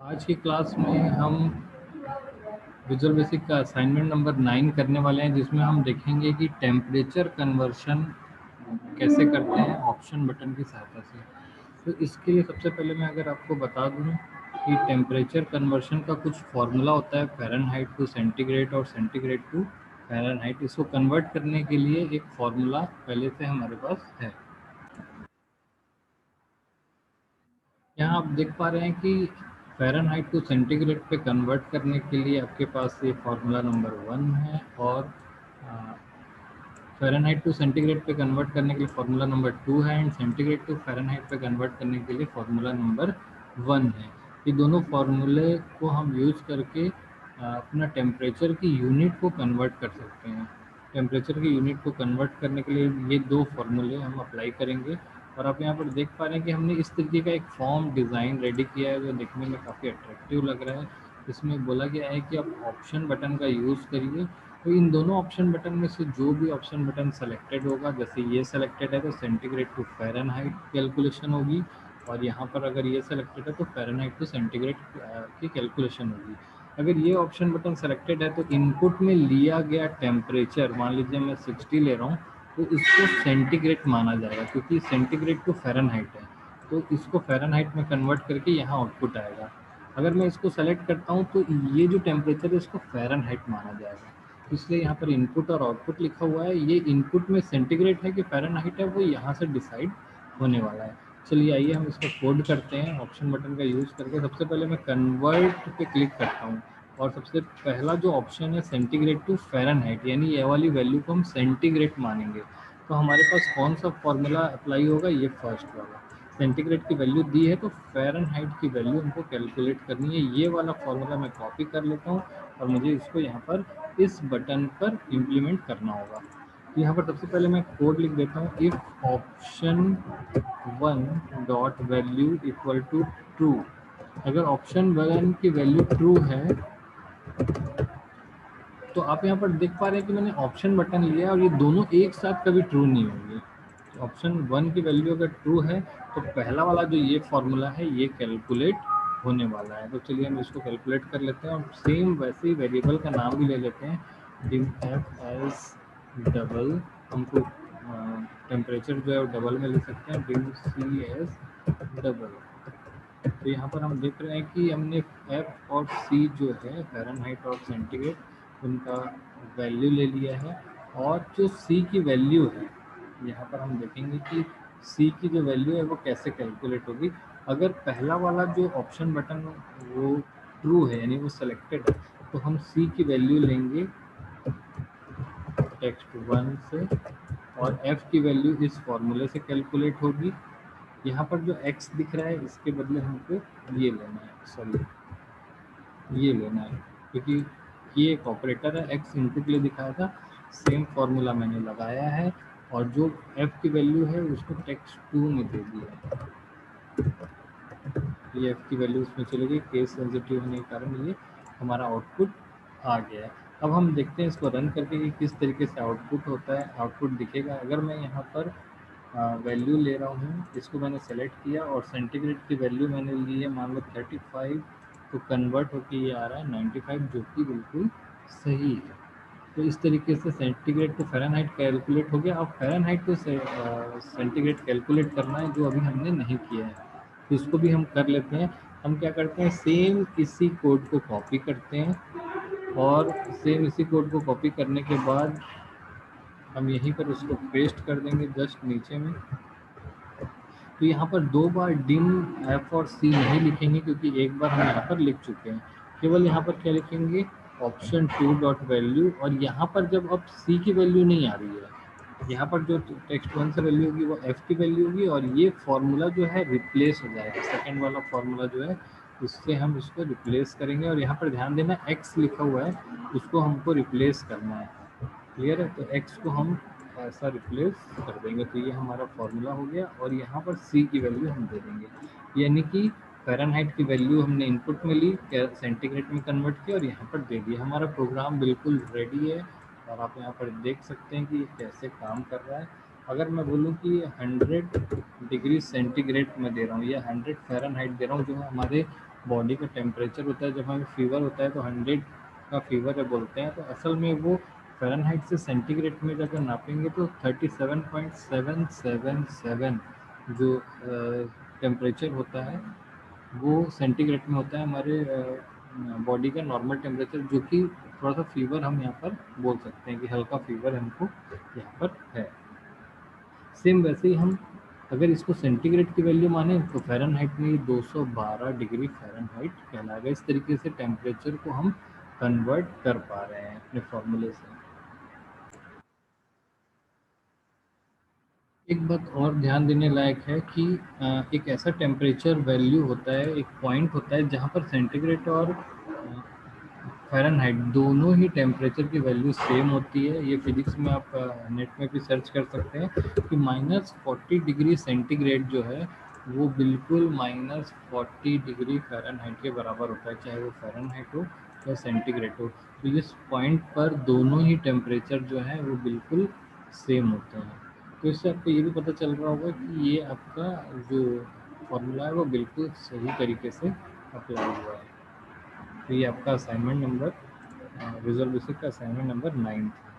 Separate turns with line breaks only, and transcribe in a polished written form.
आज की क्लास में हम विजुअल बेसिक का असाइनमेंट नंबर 9 करने वाले हैं, जिसमें हम देखेंगे कि टेम्परेचर कन्वर्शन कैसे करते हैं ऑप्शन बटन की सहायता से। तो इसके लिए सबसे पहले मैं अगर आपको बता दूं कि टेम्परेचर कन्वर्शन का कुछ फार्मूला होता है, फ़ारेनहाइट टू सेंटीग्रेड और सेंटीग्रेड टू फ़ारेनहाइट। इसको कन्वर्ट करने के लिए एक फार्मूला पहले से हमारे पास है। यहाँ आप देख पा रहे हैं कि फ़ारेनहाइट टू सेंटीग्रेड पे कन्वर्ट करने के लिए आपके पास ये फार्मूला नंबर 1 है, और फ़ारेनहाइट टू सेंटीग्रेड पे कन्वर्ट करने के लिए फार्मूला नंबर 2 है, एंड सेंटीग्रेड टू फ़ारेनहाइट पे कन्वर्ट करने के लिए फार्मूला नंबर 1 है। ये दोनों फार्मूले को हम यूज़ करके अपना टेम्परेचर की यूनिट को कन्वर्ट कर सकते हैं। टेम्परेचर की यूनिट को कन्वर्ट करने के लिए ये दो फार्मूले हम अप्लाई करेंगे। और आप यहाँ पर देख पा रहे हैं कि हमने इस तरीके का एक फॉर्म डिज़ाइन रेडी किया है, जो देखने में काफ़ी अट्रैक्टिव लग रहा है। इसमें बोला गया है कि आप ऑप्शन बटन का यूज़ करिए। तो इन दोनों ऑप्शन बटन में से जो भी ऑप्शन बटन सेलेक्टेड होगा, जैसे ये सेलेक्टेड है तो सेंटीग्रेड टू फ़ारेनहाइट कैलकुलेशन होगी, और यहाँ पर अगर ये सेलेक्टेड है तो फ़ारेनहाइट टू सेंटीग्रेड की कैलकुलेशन होगी। अगर ये ऑप्शन बटन सेलेक्टेड है तो इनपुट में लिया गया टेम्परेचर, मान लीजिए मैं 60 ले रहा हूँ, तो इसको सेंटीग्रेड माना जाएगा, क्योंकि सेंटीग्रेड टू फ़ारेनहाइट है। तो इसको फ़ारेनहाइट में कन्वर्ट करके यहाँ आउटपुट आएगा। अगर मैं इसको सेलेक्ट करता हूँ तो ये जो टेम्परेचर है इसको फ़ारेनहाइट माना जाएगा। इसलिए यहाँ पर इनपुट और आउटपुट लिखा हुआ है। ये इनपुट में सेंटीग्रेड है कि फ़ारेनहाइट है, वो यहाँ से डिसाइड होने वाला है। चलिए आइए हम इसको कोड करते हैं ऑप्शन बटन का यूज़ करके। सबसे पहले मैं कन्वर्ट पे क्लिक करता हूँ, और सबसे पहला जो ऑप्शन है सेंटीग्रेड टू फ़ारेनहाइट, यानी ये वाली वैल्यू को हम सेंटीग्रेड मानेंगे। तो हमारे पास कौन सा फॉर्मूला अप्लाई होगा, ये फर्स्ट वाला। सेंटीग्रेड की वैल्यू दी है तो फ़ारेनहाइट की वैल्यू हमको कैलकुलेट करनी है। ये वाला फॉर्मूला मैं कॉपी कर लेता हूँ, और मुझे इसको यहाँ पर इस बटन पर इम्प्लीमेंट करना होगा। तो यहाँ पर सबसे पहले मैं कोड लिख देता हूँ, if option 1 dot value equal to true. अगर ऑप्शन 1 की वैल्यू ट्रू है तो आप यहाँ पर देख पा रहे हैं कि मैंने ऑप्शन बटन लिया और ये दोनों एक साथ कभी ट्रू नहीं होंगे। तो ऑप्शन 1 की वैल्यू अगर ट्रू है तो पहला वाला जो ये फॉर्मूला है ये कैलकुलेट होने वाला है। तो चलिए हम इसको कैलकुलेट कर लेते हैं, और सेम वैसे ही वेरिएबल का नाम भी ले लेते हैं, डिम एफ एस डबल। हमको टेम्परेचर जो है वो डबल में ले सकते हैं, डिम सी एस डबल। तो यहाँ पर हम देख रहे हैं कि हमने एफ और सी जो है फ़ारेनहाइट और सेंटीग्रेड, उनका वैल्यू ले लिया है। और जो सी की वैल्यू है, यहाँ पर हम देखेंगे कि सी की जो वैल्यू है वो कैसे कैलकुलेट होगी। अगर पहला वाला जो ऑप्शन बटन वो ट्रू है, यानी वो सेलेक्टेड है, तो हम सी की वैल्यू लेंगे टेक्स्ट 1 से, और एफ की वैल्यू इस फॉर्मूले से कैलकुलेट होगी। यहाँ पर जो x दिख रहा है इसके बदले हमको ये लेना है, सॉरी ये लेना है, क्योंकि ये एक ऑपरेटर है, x इनपुट के लिए दिखाया था। सेम फॉर्मूला मैंने लगाया है, और जो f की वैल्यू है उसको टेक्स्ट 2 में दे दिया है। ये f की वैल्यू उसमें चली गई, केस सेंसिटिव होने के कारण ये हमारा आउटपुट आ गया है। अब हम देखते हैं इसको रन करके कि किस तरीके से आउटपुट होता है। आउटपुट दिखेगा, अगर मैं यहाँ पर वैल्यू ले रहा हूँ, इसको मैंने सेलेक्ट किया और सेंटीग्रेड की वैल्यू मैंने ली है मान लो 35, तो कन्वर्ट होकर ये आ रहा है 95, जो कि बिल्कुल सही है। तो इस तरीके से सेंटीग्रेड टू फ़ारेनहाइट कैलकुलेट हो गया। अब फ़ारेनहाइट टू सेंटीग्रेड कैलकुलेट करना है, जो अभी हमने नहीं किया है, तो इसको भी हम कर लेते हैं। हम क्या करते हैं, सेम इसी कोड को कॉपी करते हैं, और सेम इसी कोड को कॉपी करने के बाद हम यहीं पर उसको पेस्ट कर देंगे जस्ट नीचे में। तो यहाँ पर दो बार डिम एफ और सी नहीं लिखेंगे, क्योंकि एक बार हम यहाँ पर लिख चुके हैं। केवल यहाँ पर क्या लिखेंगे, ऑप्शन 2 डॉट वैल्यू, और यहाँ पर जब अब सी की वैल्यू नहीं आ रही है, यहाँ पर जो टेक्स्ट 1 से वैल्यू होगी वो एफ की वैल्यू होगी, और ये फॉर्मूला जो है रिप्लेस हो जाएगा। सेकेंड वाला फॉर्मूला जो है उससे हम इसको रिप्लेस करेंगे, और यहाँ पर ध्यान देना एक्स लिखा हुआ है उसको हमको रिप्लेस करना है। क्लियर है, तो एक्स को हम ऐसा रिप्लेस कर देंगे, तो ये हमारा फॉर्मूला हो गया, और यहाँ पर सी की वैल्यू हम दे देंगे। यानी कि फ़ारेनहाइट की वैल्यू हमने इनपुट में ली, सेंटीग्रेड में कन्वर्ट किया और यहाँ पर दे दिया। हमारा प्रोग्राम बिल्कुल रेडी है, और आप यहाँ पर देख सकते हैं कि ये कैसे काम कर रहा है। अगर मैं बोलूँ कि 100 डिग्री सेंटीग्रेड में दे रहा हूँ या 100 फ़ारेनहाइट दे रहा हूँ, जो हमारे बॉडी का टेम्परेचर होता है, जब हमें फीवर होता है तो 100 का फीवर है बोलते हैं, तो असल में वो फ़ारेनहाइट से सेंटीग्रेड में अगर नापेंगे तो 37.777 जो टेम्परेचर होता है वो सेंटीग्रेड में होता है हमारे बॉडी का नॉर्मल टेम्परेचर, जो कि थोड़ा सा फीवर हम यहाँ पर बोल सकते हैं कि हल्का फीवर हमको यहाँ पर है। सेम वैसे ही हम अगर इसको सेंटीग्रेड की वैल्यू माने तो फ़ारेनहाइट में 212 डिग्री फ़ारेनहाइट कहलाएगा। इस तरीके से टेम्परेचर को हम कन्वर्ट कर पा रहे हैं अपने फॉर्मूले से। एक बात और ध्यान देने लायक है कि एक ऐसा टेम्परेचर वैल्यू होता है, एक पॉइंट होता है जहाँ पर सेंटीग्रेड और फ़ारेनहाइट दोनों ही टेम्परेचर की वैल्यू सेम होती है। ये फिजिक्स में आप नेट में भी सर्च कर सकते हैं कि -40 डिग्री सेंटीग्रेड जो है वो बिल्कुल -40 डिग्री फ़ारेनहाइट के बराबर होता है, चाहे वो फ़ारेनहाइट हो या सेंटीग्रेड हो। तो इस पॉइंट पर दोनों ही टेम्परेचर जो है वो बिल्कुल सेम होते हैं। तो इससे आपको ये भी पता चल रहा होगा कि ये आपका जो फॉर्मूला है वो बिल्कुल सही तरीके से अप्लाई हुआ है। तो ये आपका असाइनमेंट नंबर विजुअल बेसिक का असाइनमेंट नंबर 9 था।